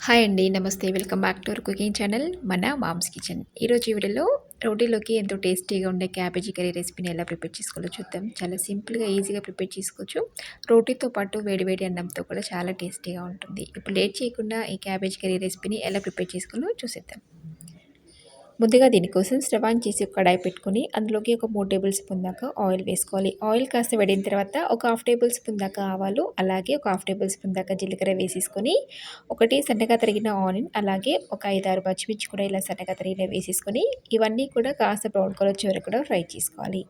Hi అండి. నమస్తే. Welcome back to our cooking channel మన మామ్స్ కిచెన్. ఈరోజు ఈ వీడియోలో రోటీలోకి ఎంతో టేస్టీగా ఉండే క్యాబేజీ కర్రీ రెసిపీని ఎలా ప్రిపేర్ చేసుకోవాలో చూద్దాం. చాలా సింపుల్‌గా, ఈజీగా ప్రిపేర్ చేసుకోవచ్చు. రోటీతో పాటు వేడి వేడి అన్నంతో కూడా చాలా టేస్టీగా ఉంటుంది. ఇప్పుడు లేట్ చేయకుండా ఈ క్యాబేజీ కర్రీ రెసిపీని ఎలా ప్రిపేర్ చేసుకోవాలో చూసేద్దాం. ముందుగా దీనికోసం స్టవ్ ఆన్ చేసి ఒక కడాయి పెట్టుకొని అందులోకి ఒక 3 టేబుల్ స్పూన్ దాకా ఆయిల్ వేసుకోవాలి. ఆయిల్ కాస్త వేడిన తర్వాత ఒక హాఫ్ టేబుల్ స్పూన్ దాకా ఆవాలు, అలాగే ఒక హాఫ్ టేబుల్ స్పూన్ దాకా జీలకర్ర వేసేసుకొని, ఒకటి సన్నగా తరిగిన ఆనియన్, అలాగే ఒక 5, 6 పచ్చిమిర్చి కూడా ఇలా సన్నగా తరిగినవి వేసేసుకొని, ఇవన్నీ కూడా కాస్త బ్రౌన్ కలర్ వచ్చే వరకు కూడా ఫ్రై చేసుకోవాలి.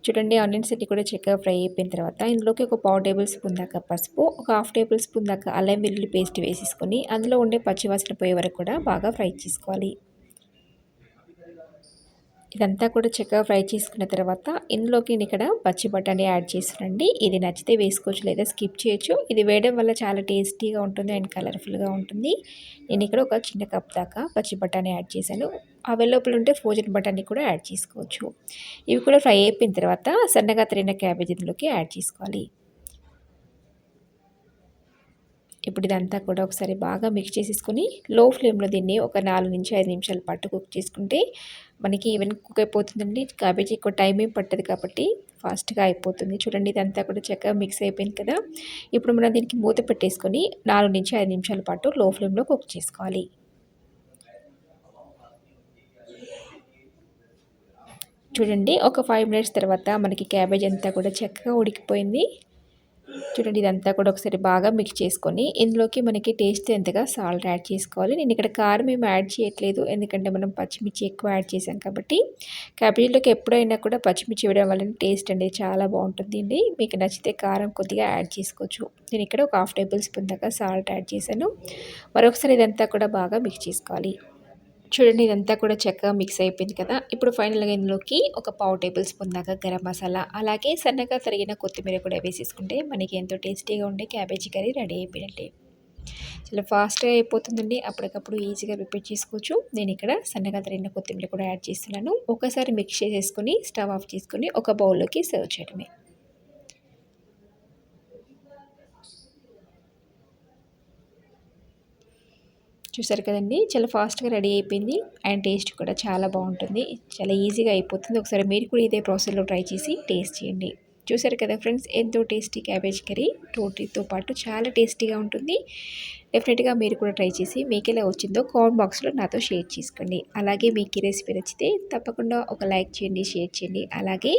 చూడండి, ఆనియన్స్ అన్ని కూడా చక్కగా ఫ్రై అయిపోయిన తర్వాత ఇందులోకి ఒక పావు టేబుల్ స్పూన్ దాకా పసుపు, ఒక హాఫ్ టేబుల్ స్పూన్ దాకా అల్లం వెల్లుల్లి పేస్ట్ వేసేసుకొని అందులో ఉండే పచ్చివాసన పోయే వరకు కూడా బాగా ఫ్రై చేసుకోవాలి. ఇదంతా కూడా చక్కగా ఫ్రై చేసుకున్న తర్వాత ఇందులోకి నేను ఇక్కడ పచ్చి బఠానీ యాడ్ చేస్తున్నానండి. ఇది నచ్చితే వేసుకోవచ్చు, లేదా స్కిప్ చేయొచ్చు. ఇది వేయడం వల్ల చాలా టేస్టీగా ఉంటుంది అండ్ కలర్ఫుల్గా ఉంటుంది. నేను ఇక్కడ ఒక చిన్న కప్ దాకా పచ్చి బఠానీ యాడ్ చేశాను. అవైలబుల్ ఉంటే ఫ్రోజన్ బఠానీ కూడా యాడ్ చేసుకోవచ్చు. ఇవి కూడా ఫ్రై అయిపోయిన తర్వాత సన్నగా తరిగిన క్యాబేజీ ఇందులోకి యాడ్ చేసుకోవాలి. ఇప్పుడు ఇదంతా కూడా ఒకసారి బాగా మిక్స్ చేసేసుకొని లో ఫ్లేమ్లో దీన్ని ఒక 4-5 నిమిషాల పాటు కుక్ చేసుకుంటే మనకి ఈవెన్ కుక్ అయిపోతుందండి. క్యాబేజీ ఎక్కువ టైం ఏం పట్టదు కాబట్టి ఫాస్ట్గా అయిపోతుంది. చూడండి, ఇదంతా కూడా చక్కగా మిక్స్ అయిపోయింది కదా. ఇప్పుడు మనం దీనికి మూత పెట్టేసుకొని 4-5 నిమిషాల పాటు లో ఫ్లేమ్లో కుక్ చేసుకోవాలి. చూడండి, ఒక 5 మినిట్స్ తర్వాత మనకి క్యాబేజ్ అంతా కూడా చక్కగా ఉడికిపోయింది. చూడండి, ఇదంతా కూడా ఒకసారి బాగా మిక్స్ చేసుకొని ఇందులోకి మనకి టేస్ట్ ఎంతగా సాల్ట్ యాడ్ చేసుకోవాలి. నేను ఇక్కడ కారం ఏమి యాడ్ చేయట్లేదు, ఎందుకంటే మనం పచ్చిమిర్చి ఎక్కువ యాడ్ చేసాం కాబట్టి. క్యాబేజీలోకి ఎప్పుడైనా కూడా పచ్చిమిర్చి వేయడం వల్ల టేస్ట్ అనేది చాలా బాగుంటుందండి. మీకు నచ్చితే కారం కొద్దిగా యాడ్ చేసుకోవచ్చు. నేను ఇక్కడ ఒక హాఫ్ టేబుల్ స్పూన్ దాకా సాల్ట్ యాడ్ చేశాను. మరొకసారి ఇదంతా కూడా బాగా మిక్స్ చేసుకోవాలి. చూడండి, ఇదంతా కూడా చక్కగా మిక్స్ అయిపోయింది కదా. ఇప్పుడు ఫైనల్‌గా ఇందులోకి ఒక పావు టేబుల్ స్పూన్ దాకా గరం మసాలా, అలాగే సన్నగా తరిగిన కొత్తిమీర కూడా వేసేసుకుంటే మనకి ఎంతో టేస్టీగా ఉండే క్యాబేజీ కర్రీ రెడీ అయిపోయినట్టే. చాలా ఫాస్ట్‌గా అయిపోతుందండి. అప్పటికప్పుడు ఈజీగా ప్రిపేర్ చేసుకోవచ్చు. నేను ఇక్కడ సన్నగా తరిగిన కొత్తిమీర కూడా యాడ్ చేస్తున్నాను. ఒకసారి మిక్స్ చేసేసుకొని స్టవ్ ఆఫ్ చేసుకొని ఒక బౌల్‌లోకి సర్వ్ చేయడమే. చూసారు కదండీ! చాలా ఫాస్ట్‌గా రెడీ అయిపోయింది. అండ్ టేస్ట్ కూడా చాలా బాగుంటుంది. చాలా ఈజీగా అయిపోతుంది. ఒకసారి మీరు కూడా ఇదే ప్రాసెస్‌లో ట్రై చేసి టేస్ట్ చేయండి. చూసారు కదా ఫ్రెండ్స్, ఎంతో టేస్టీ క్యాబేజ్ కర్రీ రోటీతో పాటు చాలా టేస్టీగా ఉంటుంది. డెఫినెట్‌గా మీరు కూడా ట్రై చేసి మీకెలా వచ్చిందో కామెంట్ బాక్స్‌లో నాతో షేర్ చేసుకోండి. అలాగే మీకు ఈ రెసిపీ నచ్చితే తప్పకుండా ఒక లైక్ చేయండి, షేర్ చేయండి. అలాగే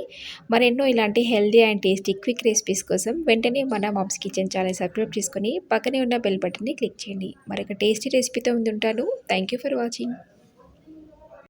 మరెన్నో ఇలాంటి healthy and tasty quick recipes కోసం వెంటనే మన మామ్స్ కిచెన్ ఛానల్ సబ్స్క్రైబ్ చేసుకొని పక్కనే ఉన్న బెల్ బటన్ని క్లిక్ చేయండి. మరొక టేస్టీ రెసిపీతో ముందుంటాను. Thank you for watching.